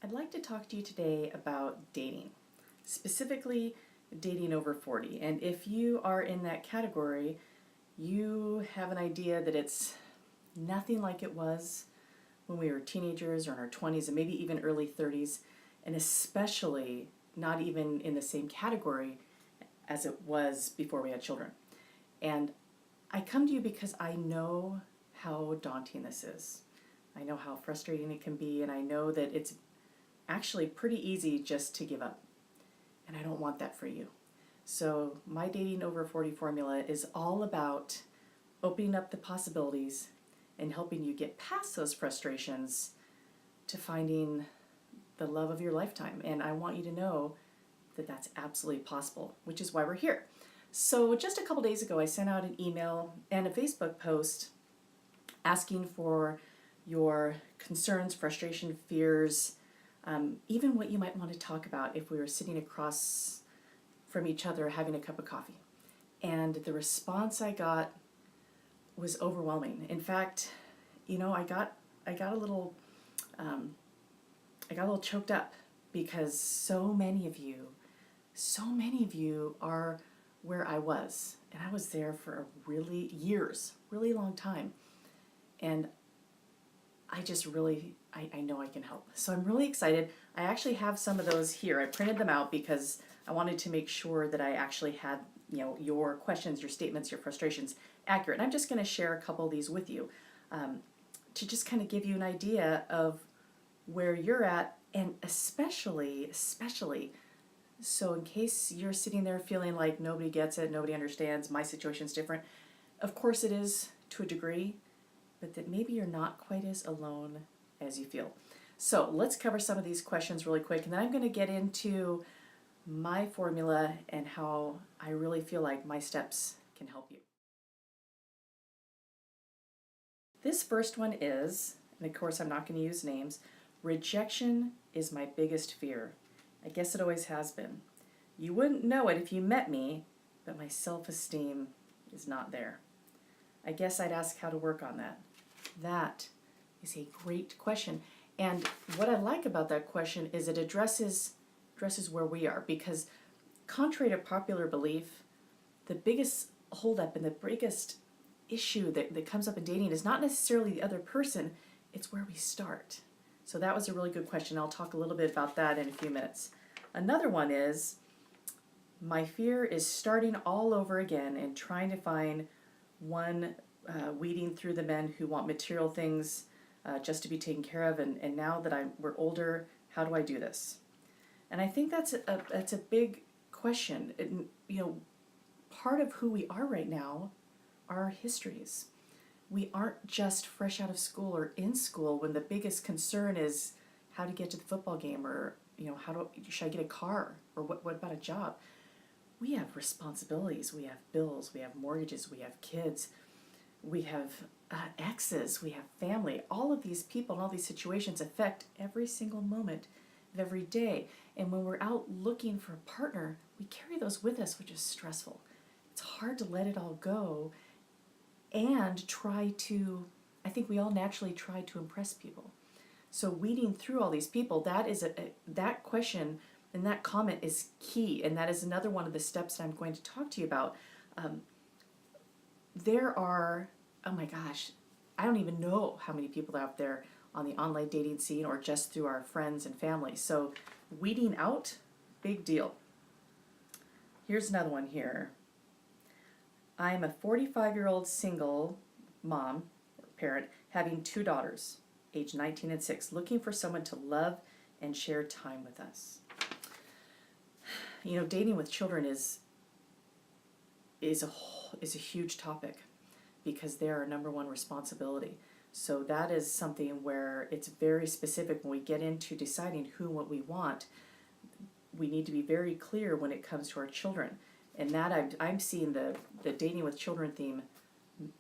I'd like to talk to you today about dating, specifically dating over 40. And if you are in that category, you have an idea that it's nothing like it was when we were teenagers or in our 20s and maybe even early 30s, and especially not even in the same category as it was before we had children. And I come to you because I know how daunting this is. I know how frustrating it can be, and I know that it's actually pretty easy just to give up. And I don't want that for you. So my Dating Over 40 formula is all about opening up the possibilities and helping you get past those frustrations to finding the love of your lifetime. And I want you to know that that's absolutely possible, which is why we're here. So just a couple days ago, I sent out an email and a Facebook post asking for your concerns, frustration, fears, even what you might want to talk about if we were sitting across from each other having a cup of coffee. And the response I got was overwhelming. In fact, I got a little choked up because so many of you are where I was, and I was there for really long time. And I just really, I know I can help. So I'm really excited. I actually have some of those here. I printed them out because I wanted to make sure that I actually had, your questions, your statements, your frustrations accurate. And I'm just going to share a couple of these with you to just kind of give you an idea of where you're at, and especially, so in case you're sitting there feeling like nobody gets it, nobody understands, my situation's different. Of course it is to a degree, but that maybe you're not quite as alone as you feel. So let's cover some of these questions really quick, and then I'm going to get into my formula and how I really feel like my steps can help you. This first one is, and of course I'm not going to use names, rejection is my biggest fear. I guess it always has been. You wouldn't know it if you met me, but my self-esteem is not there. I guess I'd ask how to work on that. That is a great question. And what I like about that question is it addresses where we are, because contrary to popular belief, the biggest holdup and the biggest issue that comes up in dating is not necessarily the other person, it's where we start. So that was a really good question. I'll talk a little bit about that in a few minutes. Another one is, my fear is starting all over again and trying to find one, weeding through the men who want material things just to be taken care of. And now that we're older, how do I do this? And I think that's a big question. Part of who we are right now are our histories. We aren't just fresh out of school or in school when the biggest concern is how to get to the football game, or should I get a car, or what about a job? We have responsibilities, we have bills, we have mortgages, we have kids, we have exes, we have family. All of these people and all these situations affect every single moment of every day. And when we're out looking for a partner, we carry those with us, which is stressful. It's hard to let it all go and I think we all naturally try to impress people. So weeding through all these people, that question and that comment is key, and that is another one of the steps that I'm going to talk to you about. There are, oh my gosh, I don't even know how many people out there on the online dating scene or just through our friends and family. So weeding out, big deal. Here's another one here. I'm a 45-year-old single mom, or parent, having 2 daughters, age 19 and 6, looking for someone to love and share time with us. Dating with children is a huge topic because they're our number one responsibility. So that is something where it's very specific when we get into deciding who and what we want. We need to be very clear when it comes to our children. And that I'm seeing the dating with children theme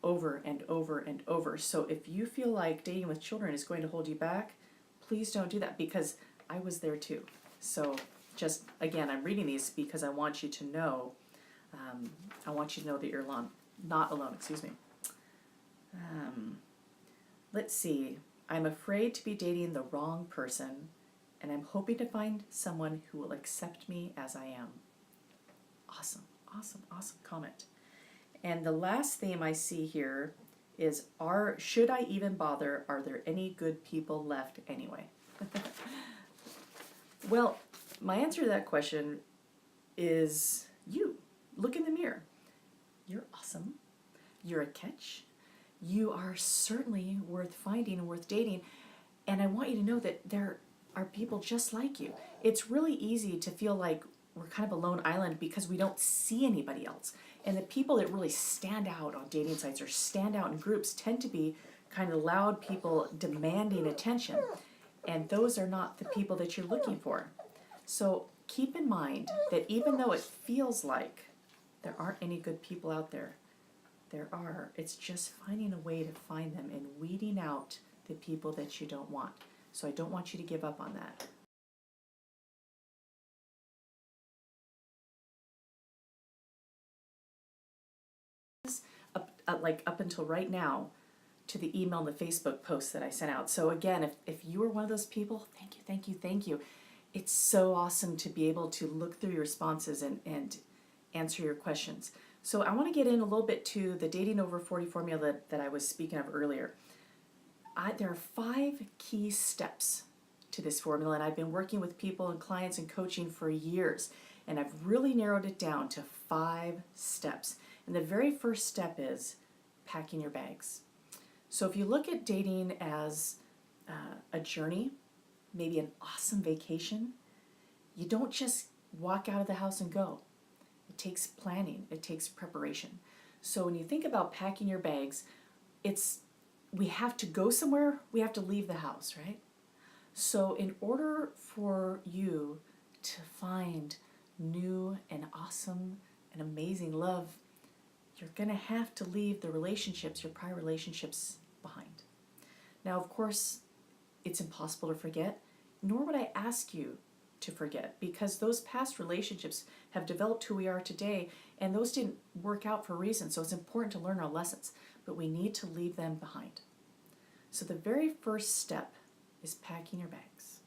over and over and over. So if you feel like dating with children is going to hold you back, please don't do that, because I was there too. So just, again, I'm reading these because I want you to know, that you're not alone. Let's see. I'm afraid to be dating the wrong person and I'm hoping to find someone who will accept me as I am. Awesome, awesome, awesome comment. And the last theme I see here is, should I even bother? Are there any good people left anyway? Well, my answer to that question is you. Look in the mirror. You're awesome. You're a catch. You are certainly worth finding and worth dating. And I want you to know that there are people just like you. It's really easy to feel like we're kind of a lone island because we don't see anybody else. And the people that really stand out on dating sites or stand out in groups tend to be kind of loud people demanding attention. And those are not the people that you're looking for. So keep in mind that even though it feels like there aren't any good people out there, there are. It's just finding a way to find them and weeding out the people that you don't want. So I don't want you to give up on that. Up until right now, to the email and the Facebook posts that I sent out. So again, if you are one of those people, thank you, thank you, thank you. It's so awesome to be able to look through your responses and answer your questions. So I want to get in a little bit to the Dating Over 40 formula that I was speaking of earlier. There are 5 key steps to this formula, and I've been working with people and clients and coaching for years, and I've really narrowed it down to 5 steps. And the very first step is packing your bags. So if you look at dating as a journey, maybe an awesome vacation, you don't just walk out of the house and go. It takes planning, it takes preparation. So when you think about packing your bags, we have to go somewhere, we have to leave the house, right? So in order for you to find new and awesome and amazing love, you're going to have to leave the relationships, your prior relationships, behind. Now, of course, it's impossible to forget, nor would I ask you to forget, because those past relationships have developed who we are today, and those didn't work out for a reason. So it's important to learn our lessons, but we need to leave them behind. So the very first step is packing your bags.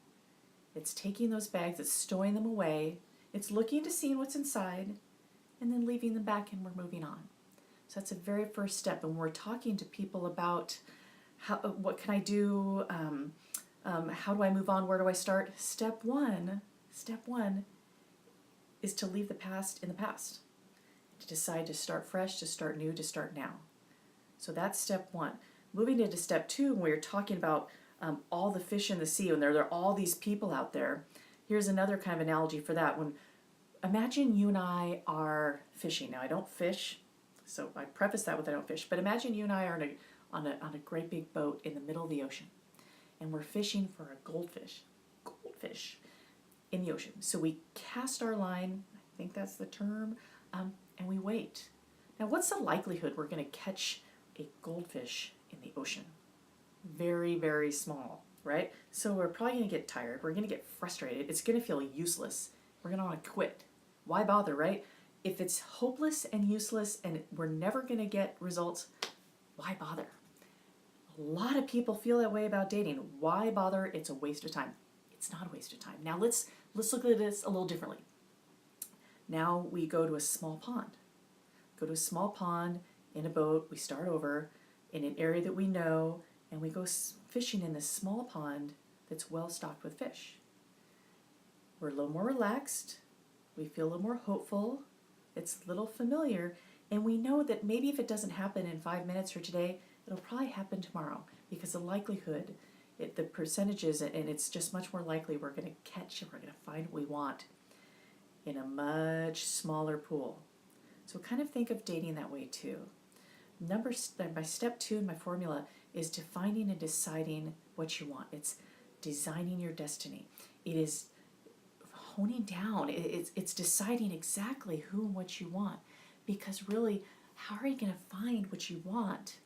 It's taking those bags, it's stowing them away, it's looking to see what's inside, and then leaving them back, and we're moving on. So that's the very first step. And we're talking to people about what can I do, how do I move on, where do I start? Step one is to leave the past in the past, to decide to start fresh, to start new, to start now. So that's step 1. Moving into step 2, when we're talking about all the fish in the sea, when there are all these people out there, here's another kind of analogy for that. Imagine you and I are fishing. Now, I don't fish, so I preface that with I don't fish, but imagine you and I are on a great big boat in the middle of the ocean, and we're fishing for a goldfish in the ocean. So we cast our line, I think that's the term, and we wait. Now, what's the likelihood we're going to catch a goldfish in the ocean? Very, very small, right? So we're probably going to get tired. We're going to get frustrated. It's going to feel useless. We're going to want to quit. Why bother, right? If it's hopeless and useless and we're never going to get results, why bother? A lot of people feel that way about dating. Why bother? It's a waste of time. It's not a waste of time. Now let's look at this a little differently. Now we go to a small pond. Go to a small pond in a boat. We start over in an area that we know, and we go fishing in this small pond that's well stocked with fish. We're a little more relaxed. We feel a little more hopeful. It's a little familiar, and we know that maybe if it doesn't happen in 5 minutes or today, it'll probably happen tomorrow, because the likelihood, the percentages, and it's just much more likely we're going to catch and we're going to find what we want in a much smaller pool. So kind of think of dating that way too. My step 2 in my formula is defining and deciding what you want. It's designing your destiny. It is honing down. It's deciding exactly who and what you want. Because really, how are you going to find what you want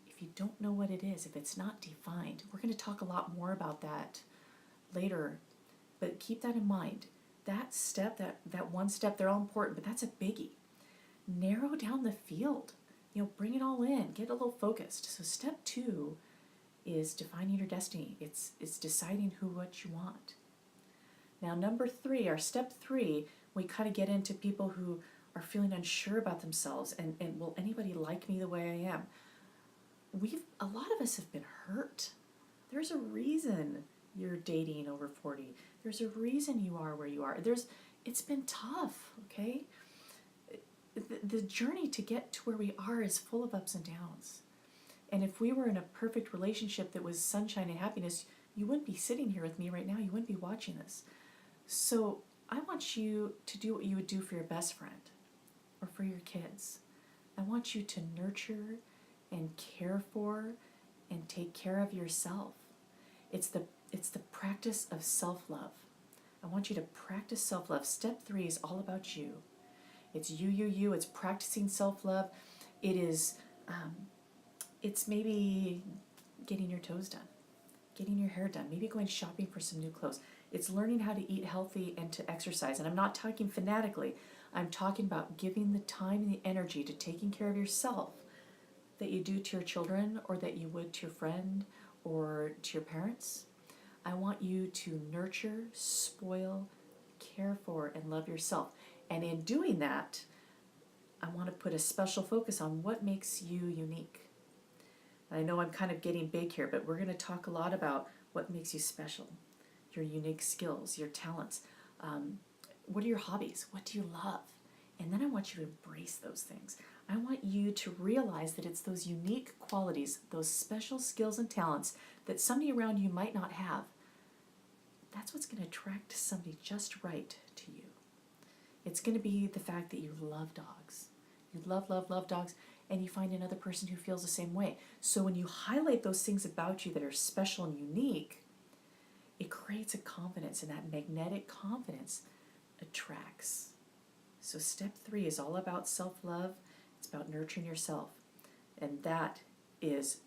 if you don't know what it is, if it's not defined? We're going to talk a lot more about that later, but keep that in mind. That step, that one step, they're all important, but that's a biggie. Narrow down the field. Bring it all in. Get a little focused. So step 2 is defining your destiny. It's deciding what you want. Now, number 3, our step 3, we kind of get into people who are feeling unsure about themselves and will anybody like me the way I am? A lot of us have been hurt. There's a reason you're dating over 40. There's a reason you are where you are. It's been tough, okay? The journey to get to where we are is full of ups and downs. And if we were in a perfect relationship that was sunshine and happiness, you wouldn't be sitting here with me right now. You wouldn't be watching this. So I want you to do what you would do for your best friend or for your kids. I want you to nurture and care for and take care of yourself. It's the practice of self-love. I want you to practice self-love. Step 3 is all about you. It's you. It's practicing self-love. It's maybe getting your toes done, getting your hair done, maybe going shopping for some new clothes. It's learning how to eat healthy and to exercise. And I'm not talking fanatically. I'm talking about giving the time and the energy to taking care of yourself that you do to your children or that you would to your friend or to your parents. I want you to nurture, spoil, care for, and love yourself. And in doing that, I want to put a special focus on what makes you unique. I know I'm kind of getting big here, but we're going to talk a lot about what makes you special, your unique skills, your talents. What are your hobbies? What do you love? And then I want you to embrace those things. I want you to realize that it's those unique qualities, those special skills and talents that somebody around you might not have. That's what's going to attract somebody just right to you. It's going to be the fact that you love dogs. You love dogs, and you find another person who feels the same way. So when you highlight those things about you that are special and unique, it creates a confidence, and that magnetic confidence attracts. So step 3 is all about self-love. It's about nurturing yourself. And that is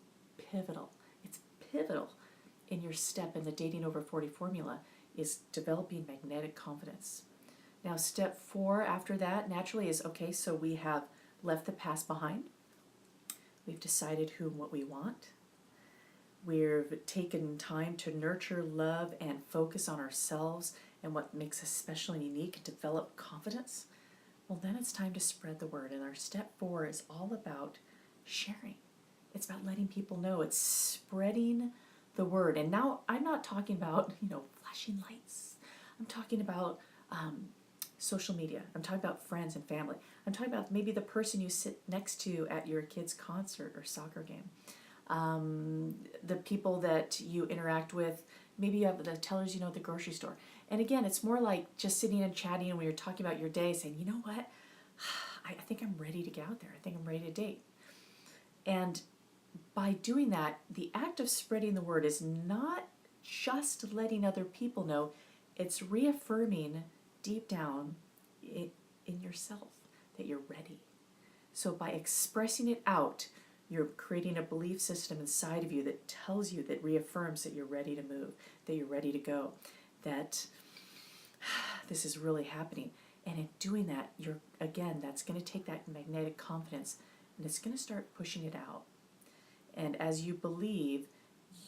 pivotal. It's pivotal in your step in the Dating Over 40 formula is developing magnetic confidence. Now step 4 after that naturally is, okay, so we have left the past behind. We've decided who and what we want. We've taken time to nurture, love, and focus on ourselves and what makes us special and unique and develop confidence. Well, then it's time to spread the word. And our step 4 is all about sharing. It's about letting people know. It's spreading the word. And now I'm not talking about, flashing lights. I'm talking about social media. I'm talking about friends and family. I'm talking about maybe the person you sit next to at your kid's concert or soccer game. The people that you interact with, maybe you have the tellers at the grocery store. And again, it's more like just sitting and chatting and when you're talking about your day, saying, you know what, I think I'm ready to get out there. I think I'm ready to date. And by doing that, the act of spreading the word is not just letting other people know, it's reaffirming deep down in yourself that you're ready. So by expressing it out, you're creating a belief system inside of you that tells you, that reaffirms that you're ready to move, that you're ready to go, that this is really happening. And in doing that, that's going to take that magnetic confidence and it's going to start pushing it out. And as you believe,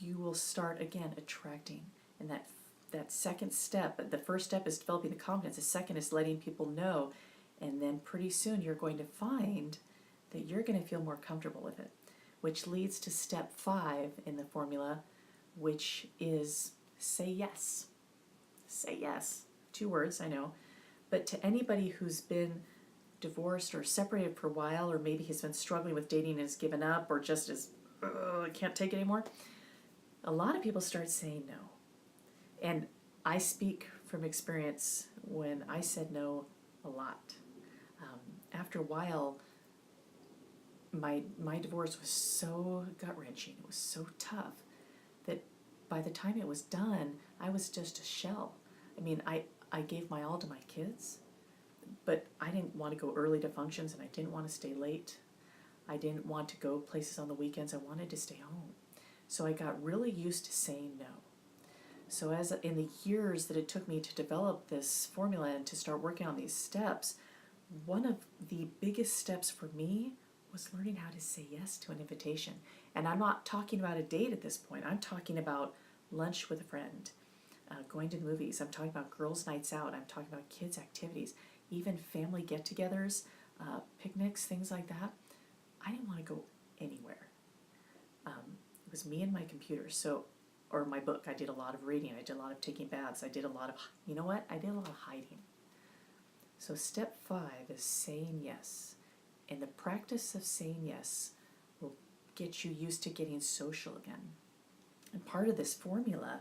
you will start again attracting. And that second step, the first step is developing the confidence. The second is letting people know. And then pretty soon you're going to find that you're going to feel more comfortable with it, which leads to step 5 in the formula, which is say yes. Say yes. 2 words, I know. But to anybody who's been divorced or separated for a while, or maybe has been struggling with dating and has given up, or just is, I can't take it anymore, a lot of people start saying no. And I speak from experience when I said no a lot. After a while, my divorce was so gut-wrenching, it was so tough, that by the time it was done, I was just a shell. I mean, I gave my all to my kids, but I didn't want to go early to functions and I didn't want to stay late. I didn't want to go places on the weekends. I wanted to stay home. So I got really used to saying no. So in the years that it took me to develop this formula and to start working on these steps, one of the biggest steps for me was learning how to say yes to an invitation. And I'm not talking about a date at this point. I'm talking about lunch with a friend, going to the movies. I'm talking about girls' nights out. I'm talking about kids' activities, even family get-togethers, picnics, things like that. I didn't want to go anywhere. It was me and my computer, or my book. I did a lot of reading. I did a lot of taking baths. I did a lot of, you know what? I did a lot of hiding. So step 5 is saying yes. And the practice of saying yes will get you used to getting social again. And part of this formula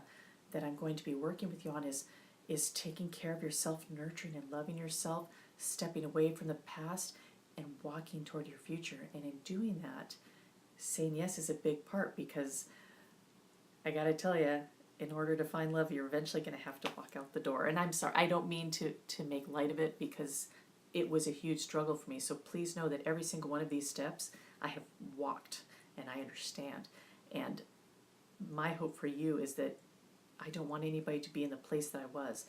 that I'm going to be working with you on is taking care of yourself, nurturing and loving yourself, stepping away from the past and walking toward your future. And in doing that, saying yes is a big part, because I gotta tell you, in order to find love, you're eventually gonna have to walk out the door. And I'm sorry, I don't mean to make light of it, because it was a huge struggle for me. So please know that every single one of these steps I have walked, and I understand. And my hope for you is that I don't want anybody to be in the place that I was.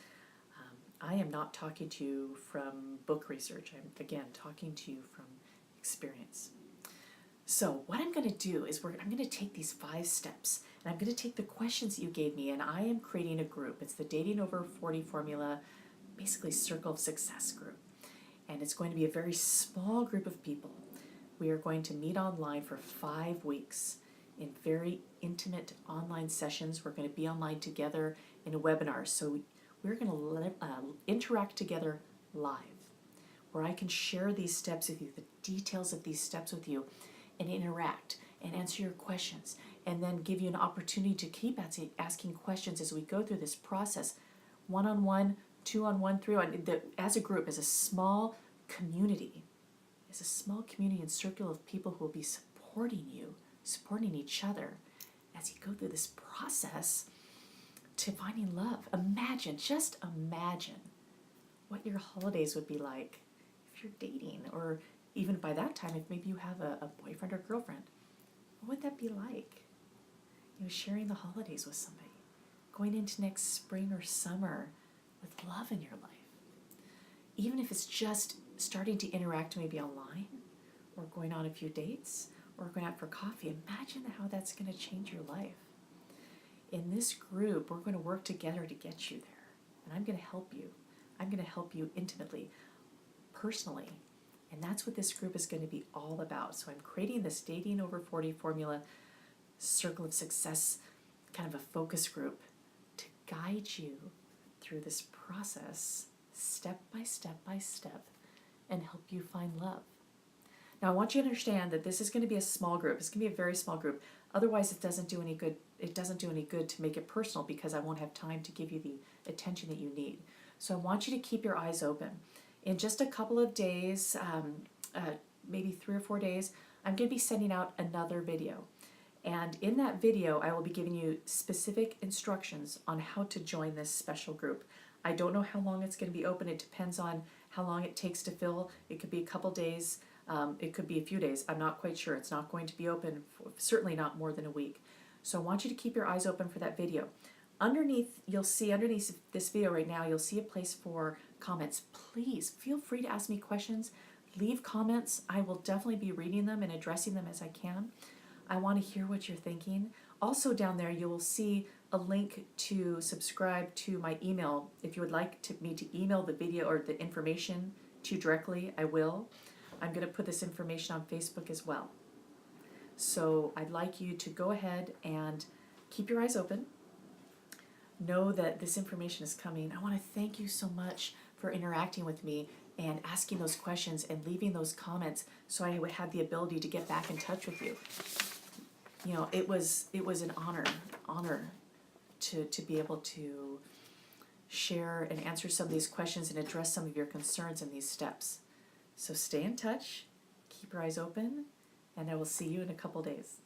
I am not talking to you from book research. I'm, again, talking to you from experience. So what I'm going to do is I'm going to take these 5 steps, and I'm going to take the questions that you gave me, and I am creating a group. It's the Dating Over 40 Formula, basically Circle of Success group. And it's going to be a very small group of people. We are going to meet online for 5 weeks in very intimate online sessions. We're going to be online together in a webinar. So we're going to interact together live, where I can share these steps with you, the details of these steps with you, and interact and answer your questions, and then give you an opportunity to keep asking questions as we go through this process, one-on-one, two-on-one, three-on, as a group, as a small community, and circle of people who will be supporting you, supporting each other as you go through this process to finding love. Just imagine what your holidays would be like if you're dating, or even by that time, if maybe you have a boyfriend or girlfriend. What would that be like? Sharing the holidays with somebody, going into next spring or summer with love in your life. Even if it's just starting to interact maybe online, or going on a few dates, or going out for coffee, imagine how that's going to change your life. In this group, we're going to work together to get you there. And I'm going to help you. I'm going to help you intimately, personally. And that's what this group is going to be all about. So I'm creating this Dating Over 40 Formula Circle of Success, kind of a focus group, to guide you through this process, step by step by step, and help you find love. Now, I want you to understand that this is going to be a small group. It's going to be a very small group. Otherwise, it doesn't do any good. It doesn't do any good to make it personal, because I won't have time to give you the attention that you need. So I want you to keep your eyes open. In just a couple of days, maybe 3 or 4 days, I'm going to be sending out another video. And in that video, I will be giving you specific instructions on how to join this special group. I don't know how long it's going to be open. It depends on how long it takes to fill. It could be a couple days. It could be a few days. I'm not quite sure. It's not going to be open, certainly not more than a week. So I want you to keep your eyes open for that video. Underneath this video right now, you'll see a place for comments. Please feel free to ask me questions. Leave comments. I will definitely be reading them and addressing them as I can. I want to hear what you're thinking. Also down there, you will see a link to subscribe to my email. If you would like me to email the video or the information to you directly, I will. I'm going to put this information on Facebook as well. So I'd like you to go ahead and keep your eyes open. Know that this information is coming. I want to thank you so much for interacting with me and asking those questions and leaving those comments, so I would have the ability to get back in touch with you. It was an honor to be able to share and answer some of these questions and address some of your concerns in these steps. So stay in touch, keep your eyes open, and I will see you in a couple days.